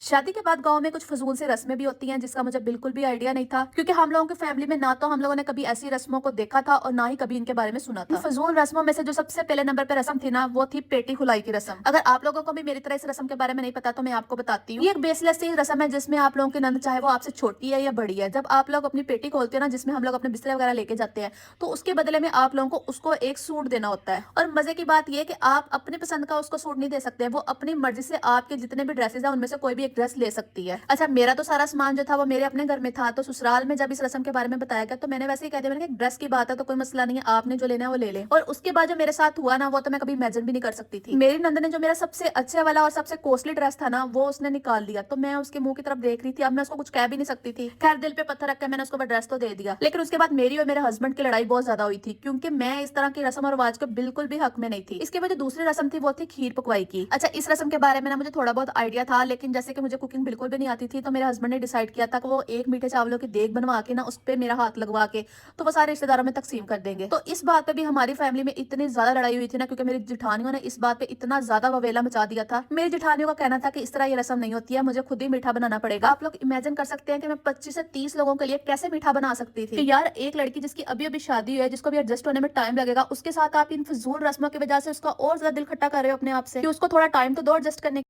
शादी के बाद गाँव में कुछ फ़िज़ूल सी रस्में भी होती हैं जिसका मुझे बिल्कुल भी आइडिया नहीं था, क्योंकि हम लोगों की फैमिली में ना तो हम लोगों ने कभी ऐसी रस्मों को देखा था और ना ही कभी इनके बारे में सुना था। फ़िज़ूल रस्मों में से जो सबसे पहले नंबर पे रस्म थी ना, वो थी पेटी खुलाई की रस्म। अगर आप लोगों को भी मेरी तरह इस रस्म के बारे में नहीं पता तो मैं आपको बताती हूँ। ये एक बेसलेस सी रस्म है जिसमें आप लोगों की नंद चाहे वो आपसे छोटी है या बड़ी है, जब आप लोग अपनी पेटी खोलते हैं ना, जिसमें हम लोग अपने बिस्तर वगैरह लेके जाते हैं, तो उसके बदले में आप लोगों को उसको एक सूट देना होता है। और मजे की बात ये है कि आप अपनी पसंद का उसको सूट नहीं दे सकते, वो अपनी मर्जी से आपके जितने भी ड्रेसेस हैं उनमें से कोई भी एक ड्रेस ले सकती है। अच्छा, मेरा तो सारा सामान जो था वो मेरे अपने घर में था, तो ससुराल में जब इस रस्म के बारे में बताया गया तो मैंने वैसे ही कह दिया, मैंने कहा ड्रेस की बात है तो कोई मसला नहीं है, आपने जो लेना है वो ले ले। और उसके बाद जो मेरे साथ हुआ ना, वो तो मैं कभी इमेजिन भी नहीं कर सकती थी। मेरी नंद ने जो मेरा सबसे अच्छे वाला और सबसे कॉस्टली ड्रेस था ना, वो उसने निकाल दिया। तो मैं उसके मुंह की तरफ देख रही थी, अब मैं उसको कुछ कह भी नहीं सकती थी। खैर, दिल पे पत्थर रख के मैंने उसको वो ड्रेस तो दे दिया। लेकिन उसके बाद मेरी और मेरे हस्बैंड की लड़ाई बहुत ज्यादा हुई थी, क्योंकि मैं इस तरह की रस्म और रिवाज के बिल्कुल भी हक में नहीं थी। इसके बाद जो दूसरी रस्म थी वो थी खीर पकवाई की। अच्छा, इस रस्म के बारे में ना मुझे थोड़ा बहुत आइडिया था, लेकिन जैसे कि मुझे कुकिंग बिल्कुल भी नहीं आती थी, तो मेरे हस्बैंड ने डिसाइड किया था कि वो एक मीठे चावलों की देग बनवा के ना, उस पे मेरा हाथ लगवा के तो वो सारे रिश्तेदारों में तकसीम कर देंगे। तो इस बात पे भी हमारी फैमिली में इतनी ज्यादा लड़ाई हुई थी ना, क्योंकि मेरी जिठानियों ने इस बात पे इतना ज्यादा ववेला मचा दिया था। मेरी जिठानियों का कहना था कि इस तरह ये रस्म नहीं होती है, मुझे खुद ही मीठा बनाना पड़ेगा। आप लोग इमेजिन कर सकते हैं कि मैं 25 से 30 लोगों के लिए कैसे मीठा बना सकती थी कि यार, एक लड़की जिसकी अभी अभी शादी हुई है, जिसको भी एडजस्ट होने में टाइम लगेगा, उसके साथ आप इन फजूल रस्मों की वजह से उसका और ज्यादा दिल खट्टा कर रहे हो अपने आप से, कि उसको थोड़ा टाइम तो दो एडजस्ट करने